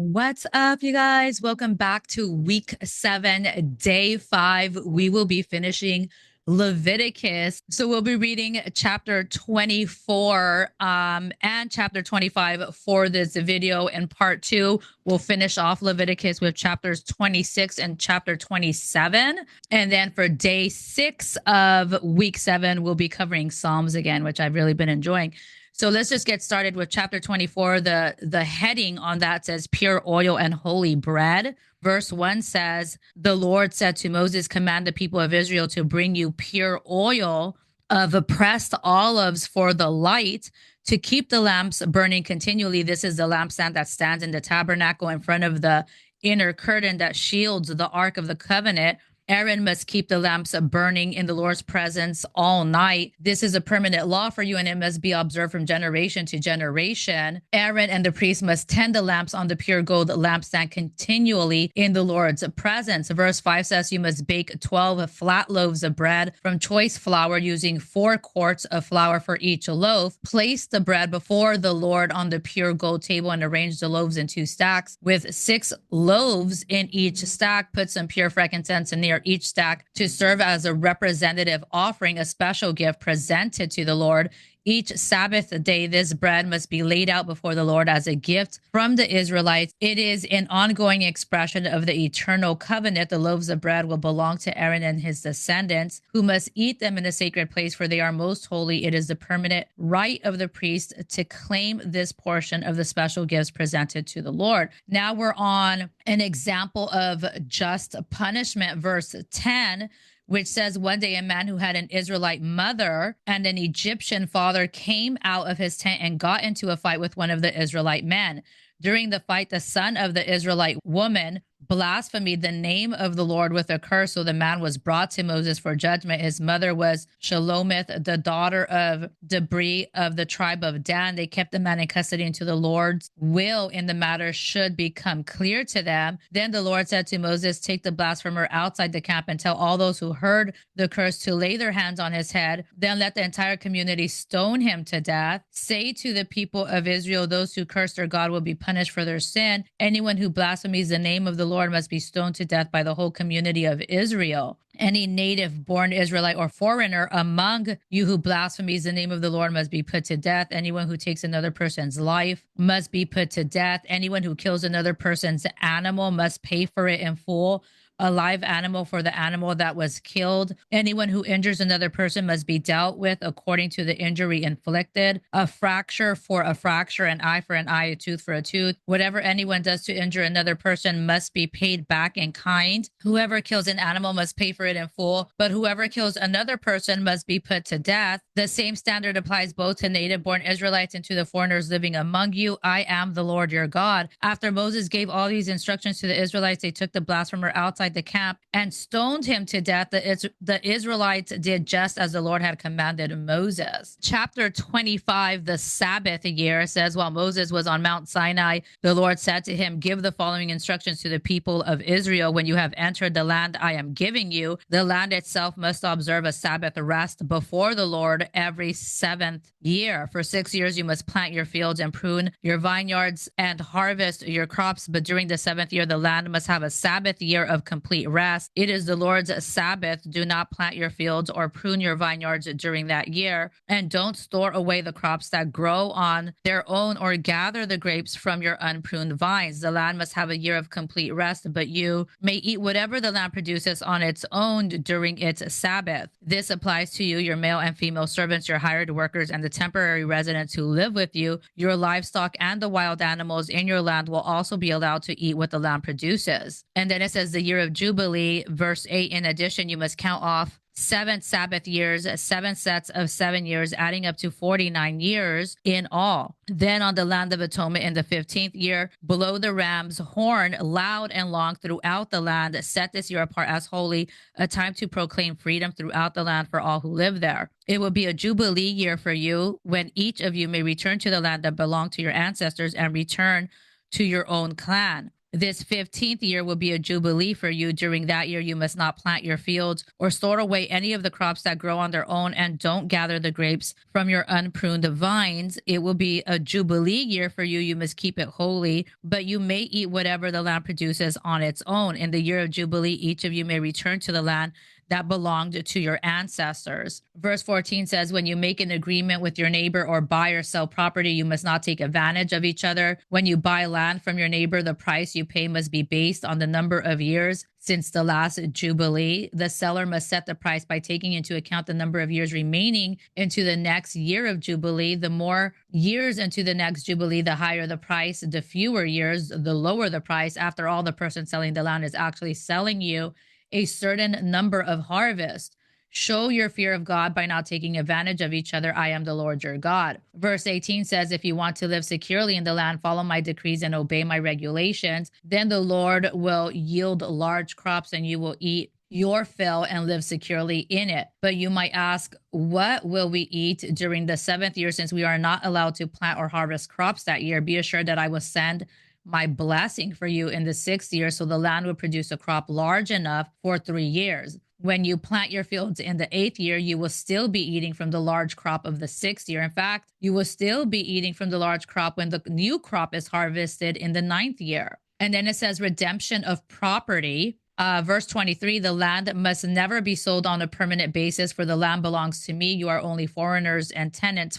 What's up, you guys? Welcome back to week 7, day 5. We will be finishing Leviticus. So we'll be reading chapter 24 and chapter 25 for this video. And part 2, we'll finish off Leviticus with chapters 26 and chapter 27. And then for day 6 of week 7, we'll be covering Psalms again, which I've really been enjoying. So let's just get started with chapter 24. The heading on that says pure oil and holy bread. Verse 1 says, the Lord said to Moses, command the people of Israel to bring you pure oil of pressed olives for the light, to keep the lamps burning continually. This is the lampstand that stands in the tabernacle in front of the inner curtain that shields the ark of the covenant. Aaron must keep the lamps burning in the Lord's presence all night. This is a permanent law for you, and it must be observed from generation to generation. Aaron and the priest must tend the lamps on the pure gold lampstand continually in the Lord's presence. Verse 5 says you must bake 12 flat loaves of bread from choice flour, using 4 quarts of flour for each loaf. Place the bread before the Lord on the pure gold table and arrange the loaves in 2 stacks. With 6 loaves in each stack, put some pure frankincense near each stack to serve as a representative offering, a special gift presented to the Lord. Each Sabbath day, this bread must be laid out before the Lord as a gift from the Israelites. It is an ongoing expression of the eternal covenant. The loaves of bread will belong to Aaron and his descendants, who must eat them in a sacred place, for they are most holy. It is the permanent right of the priest to claim this portion of the special gifts presented to the Lord. Now we're on an example of just punishment, verse 10, which says, one day a man who had an Israelite mother and an Egyptian father came out of his tent and got into a fight with one of the Israelite men. During the fight, the son of the Israelite woman blasphemed the name of the Lord with a curse. So the man was brought to Moses for judgment. His mother was Shelomith, the daughter of Debri of the tribe of Dan. They kept the man in custody until the Lord's will in the matter should become clear to them. Then the Lord said to Moses, take the blasphemer outside the camp and tell all those who heard the curse to lay their hands on his head. Then let the entire community stone him to death. Say to the people of Israel, those who curse their God will be punished for their sin. Anyone who blasphemes the name of the Lord must be stoned to death by the whole community of Israel. Any native born Israelite or foreigner among you who blasphemes the name of the Lord must be put to death. Anyone who takes another person's life must be put to death. Anyone who kills another person's animal must pay for it in full. A live animal for the animal that was killed. Anyone who injures another person must be dealt with according to the injury inflicted. A fracture for a fracture, an eye for an eye, a tooth for a tooth. Whatever anyone does to injure another person must be paid back in kind. Whoever kills an animal must pay for it in full, but whoever kills another person must be put to death. The same standard applies both to native-born Israelites and to the foreigners living among you. I am the Lord your God. After Moses gave all these instructions to the Israelites, they took the blasphemer outside the camp and stoned him to death. The Israelites did just as the Lord had commanded Moses. Chapter 25, the Sabbath year, says, while Moses was on Mount Sinai, the Lord said to him, give the following instructions to the people of Israel. When you have entered the land I am giving you, the land itself must observe a Sabbath rest before the Lord every 7th year. For 6 years you must plant your fields and prune your vineyards and harvest your crops, but during the 7th year the land must have a Sabbath year of complete rest. It is the Lord's Sabbath. Do not plant your fields or prune your vineyards during that year, and don't store away the crops that grow on their own or gather the grapes from your unpruned vines. The land must have a year of complete rest, but you may eat whatever the land produces on its own during its Sabbath. This applies to you, your male and female servants, your hired workers, and the temporary residents who live with you. Your livestock and the wild animals in your land will also be allowed to eat what the land produces. And then it says the year of Jubilee, verse 8, in addition, you must count off 7 Sabbath years, 7 sets of 7 years, adding up to 49 years in all. Then on the land of atonement in the 15th year, blow the ram's horn loud and long throughout the land. Set this year apart as holy, a time to proclaim freedom throughout the land for all who live there. It will be a jubilee year for you, when each of you may return to the land that belonged to your ancestors and return to your own clan. This 15th year will be a jubilee for you. During that year, you must not plant your fields or store away any of the crops that grow on their own, and don't gather the grapes from your unpruned vines. It will be a jubilee year for you. You must keep it holy, but you may eat whatever the land produces on its own. In the year of jubilee, each of you may return to the land that belonged to your ancestors. Verse 14 says, when you make an agreement with your neighbor or buy or sell property, you must not take advantage of each other. When you buy land from your neighbor, the price you pay must be based on the number of years since the last jubilee. The seller must set the price by taking into account the number of years remaining into the next year of jubilee. The more years into the next jubilee, the higher the price. The fewer years, the lower the price. After all, the person selling the land is actually selling you a certain number of harvests. Show your fear of God by not taking advantage of each other. I am the Lord your God. Verse 18 says, if you want to live securely in the land, follow my decrees and obey my regulations. Then the Lord will yield large crops and you will eat your fill and live securely in it. But you might ask, what will we eat during the 7th year, since we are not allowed to plant or harvest crops that year? Be assured that I will send my blessing for you in the 6th year, so the land will produce a crop large enough for 3 years. When you plant your fields in the 8th year, you will still be eating from the large crop of the 6th year. In fact, you will still be eating from the large crop when the new crop is harvested in the 9th year. And then it says redemption of property. Verse 23, the land must never be sold on a permanent basis, for the land belongs to me. You are only foreigners and tenants,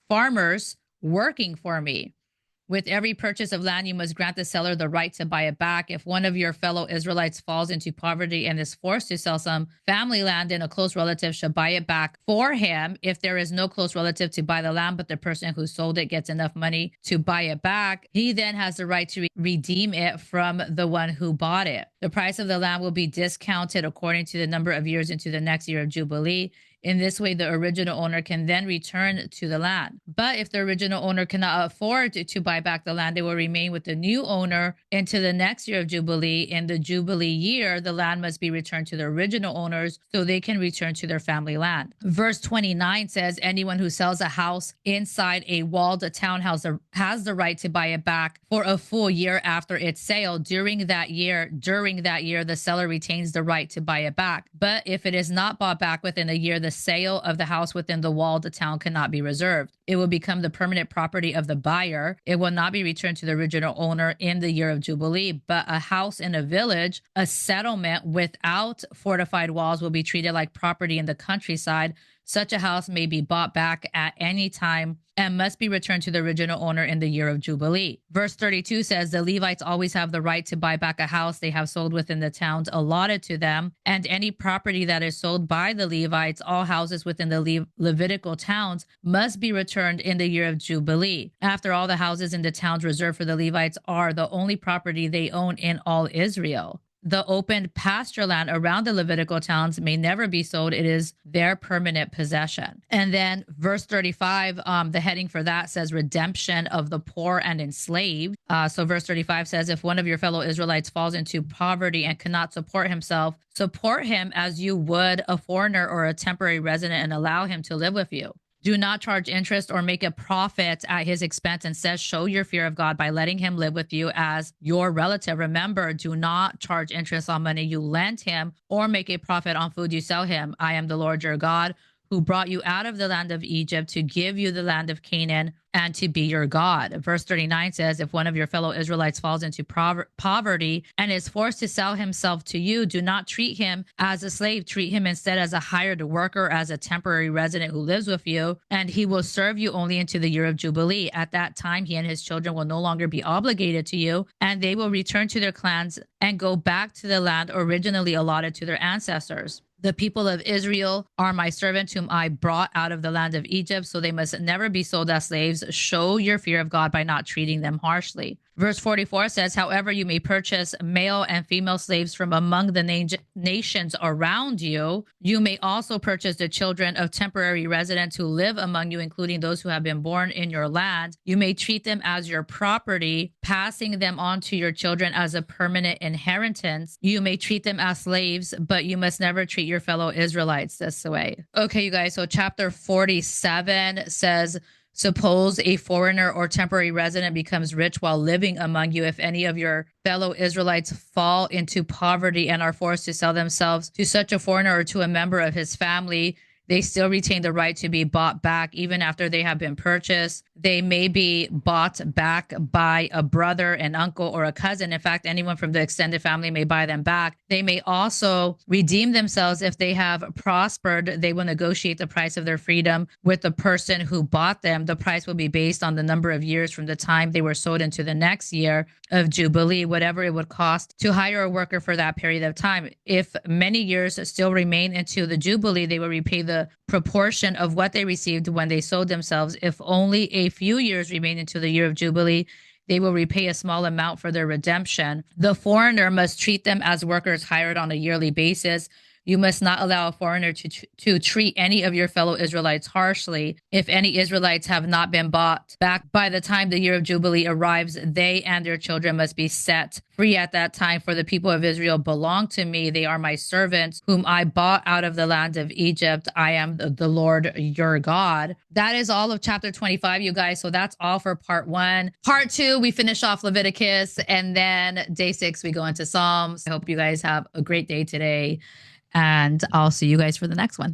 farmers working for me. With every purchase of land, you must grant the seller the right to buy it back. If one of your fellow Israelites falls into poverty and is forced to sell some family land, then a close relative should buy it back for him. If there is no close relative to buy the land, but the person who sold it gets enough money to buy it back, he then has the right to redeem it from the one who bought it. The price of the land will be discounted according to the number of years into the next year of Jubilee. In this way, the original owner can then return to the land. But if the original owner cannot afford to buy back the land, it will remain with the new owner into the next year of Jubilee. In the Jubilee year, the land must be returned to the original owners so they can return to their family land. Verse 29 says, anyone who sells a house inside a walled townhouse has the right to buy it back for a full year after its sale. During that year, the seller retains the right to buy it back. But if it is not bought back within a year, the sale of the house within the walled town cannot be reserved. It will become the permanent property of the buyer. It will not be returned to the original owner in the year of Jubilee. But a house in a village, a settlement without fortified walls, will be treated like property in the countryside. Such a house may be bought back at any time and must be returned to the original owner in the year of Jubilee. Verse 32 says, the Levites always have the right to buy back a house they have sold within the towns allotted to them, and any property that is sold by the Levites, all houses within the Levitical towns, must be returned in the year of Jubilee. After all, the houses in the towns reserved for the Levites are the only property they own in all Israel. The open pasture land around the Levitical towns may never be sold. It is their permanent possession. And then verse 35, the heading for that says redemption of the poor and enslaved. So verse 35 says, if one of your fellow Israelites falls into poverty and cannot support himself, support him as you would a foreigner or a temporary resident and allow him to live with you. Do not charge interest or make a profit at his expense. Instead, show your fear of God by letting him live with you as your relative. Remember, do not charge interest on money you lend him or make a profit on food you sell him. I am the Lord your God, who brought you out of the land of Egypt to give you the land of Canaan and to be your God. Verse 39 says, if one of your fellow Israelites falls into poverty and is forced to sell himself to you, do not treat him as a slave. Treat him instead as a hired worker, as a temporary resident who lives with you, and he will serve you only into the year of Jubilee. At that time, he and his children will no longer be obligated to you, and they will return to their clans and go back to the land originally allotted to their ancestors. The people of Israel are my servants whom I brought out of the land of Egypt, so they must never be sold as slaves. Show your fear of God by not treating them harshly. Verse 44 says, however, you may purchase male and female slaves from among the nations around you. You may also purchase the children of temporary residents who live among you, including those who have been born in your land. You may treat them as your property, passing them on to your children as a permanent inheritance. You may treat them as slaves, but you must never treat your fellow Israelites this way. Okay, you guys, so chapter 47 says, Suppose a foreigner or temporary resident becomes rich while living among you. If any of your fellow Israelites fall into poverty and are forced to sell themselves to such a foreigner or to a member of his family, they still retain the right to be bought back even after they have been purchased. They may be bought back by a brother, an uncle, or a cousin. In fact, anyone from the extended family may buy them back. They may also redeem themselves if they have prospered. They will negotiate the price of their freedom with the person who bought them. The price will be based on the number of years from the time they were sold into the next year of Jubilee, whatever it would cost to hire a worker for that period of time. If many years still remain into the Jubilee, they will repay the proportion of what they received when they sold themselves. If only a few years remain into the year of Jubilee, they will repay a small amount for their redemption. The foreigner must treat them as workers hired on a yearly basis. You must not allow a foreigner to treat any of your fellow Israelites harshly. If any Israelites have not been bought back by the time the year of Jubilee arrives, they and their children must be set free at that time. For the people of Israel belong to me. They are my servants, whom I bought out of the land of Egypt. I am the Lord your God. That is all of chapter 25, you guys. So that's all for part 1. Part 2, we finish off Leviticus, and then day 6, we go into Psalms. I hope you guys have a great day today. And I'll see you guys for the next one.